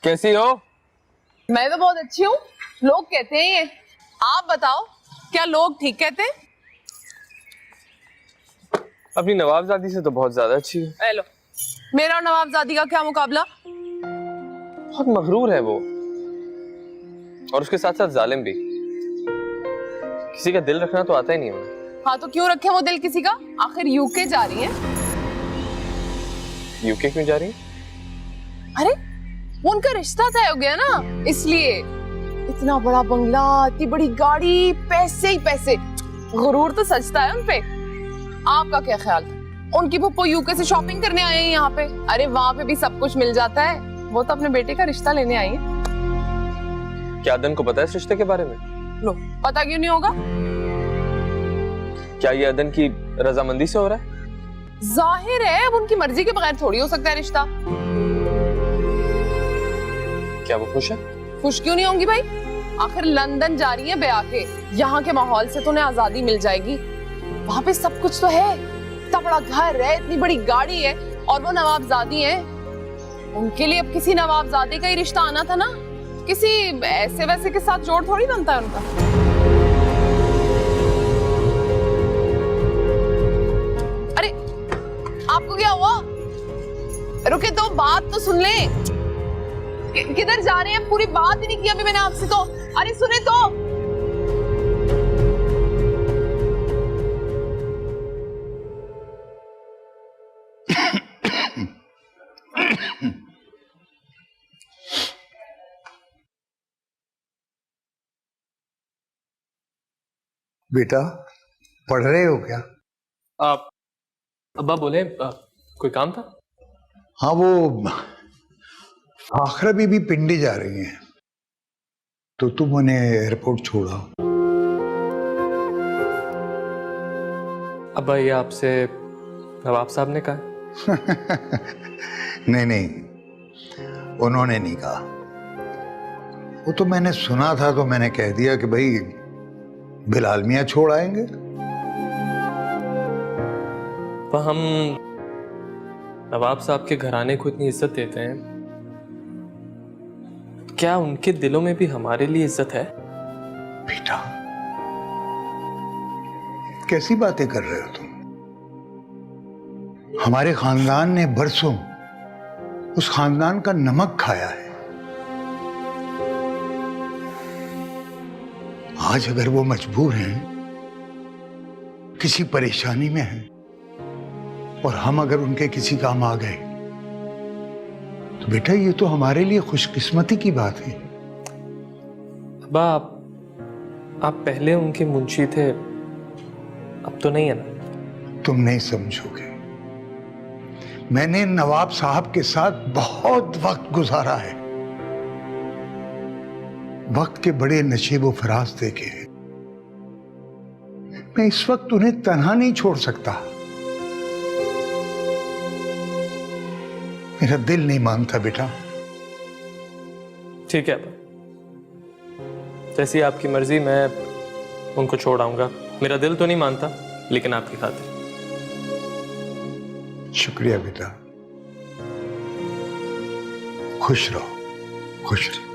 कैसी हो? मैं तो बहुत अच्छी हूँ। लोग कहते हैं ये। आप बताओ, क्या लोग ठीक कहते हैं? अपनी नवाबजादी से तो बहुत ज्यादा अच्छी है। हेलो, मेरा और नवाबजादी का क्या मुकाबला? बहुत मगरूर है वो, और उसके साथ साथ जालिम भी। किसी का दिल रखना तो आता ही नहीं उन्हें। हाँ तो क्यों रखे वो दिल किसी का? आखिर यूके जा रही है। यूके क्यों जा रही है? अरे वो उनका रिश्ता तय हो गया ना, इसलिए। इतना बड़ा बंगला, इतनी बड़ी गाड़ी, पैसे ही पैसे। गुरूर तो सजता है उनपे। आपका क्या ख्याल था? उनकी पप्पो यूके से शॉपिंग करने आए हैं यहाँ पे। अरे वहां पे भी सब कुछ मिल जाता है। वो तो अपने बेटे का रिश्ता लेने आई है। क्या अदन को पता है इस रिश्ते के बारे में? लो, पता क्यों नहीं होगा? क्या ये अदन की रजामंदी से हो रहा है? जाहिर है, अब उनकी मर्जी के बगैर थोड़ी हो सकता है रिश्ता। क्या वो खुश है? खुश क्यों नहीं होंगी भाई? आखिर लंदन जा रही है ब्याह के। यहाँ के माहौल से तो उन्हें आजादी मिल जाएगी। वहां पे सब कुछ तो है। इतना बड़ा घर है, इतनी बड़ी गाड़ी है, और वो नवाबजादी है। उनके लिए अब किसी नवाबजादे का ही रिश्ता आना था ना। किसी ऐसे वैसे के साथ जोड़ थोड़ी बनता है उनका। अरे आपको क्या हुआ? रुके तो बात तो सुन ले। किधर जा रहे हैं? पूरी बात ही नहीं की अभी मैंने आपसे तो। अरे सुने तो। बेटा, पढ़ रहे हो क्या? आप अब्बा बोले कोई काम था? हाँ, वो आखिरा बीबी पिंडी जा रही हैं, तो तुम उन्हें एयरपोर्ट छोड़ा। अब्बा ये आपसे नवाब साहब ने कहा? नहीं नहीं, उन्होंने नहीं कहा। वो तो मैंने सुना था, तो मैंने कह दिया कि भाई बिलाल मियां छोड़ आएंगे। तो हम नवाब साहब के घराने को इतनी इज्जत देते हैं, क्या उनके दिलों में भी हमारे लिए इज्जत है? बेटा, कैसी बातें कर रहे हो तुम? हमारे खानदान ने बरसों उस खानदान का नमक खाया है। आज अगर वो मजबूर हैं, किसी परेशानी में हैं, और हम अगर उनके किसी काम आ गए, तो बेटा ये तो हमारे लिए खुशकिस्मती की बात है। अब्बा आप पहले उनके मुंशी थे, अब तो नहीं है ना? तुम नहीं समझोगे। मैंने नवाब साहब के साथ बहुत वक्त गुजारा है, वक्त के बड़े नशीब व फराज देखे हैं। मैं इस वक्त उन्हें तन्हा नहीं छोड़ सकता। मेरा दिल नहीं मानता बेटा। ठीक है अब्बा, जैसी आपकी मर्जी, मैं उनको छोड़ आऊंगा। मेरा दिल तो नहीं मानता, लेकिन आपकी खातिर। शुक्रिया बेटा, खुश रहो, खुश रहो।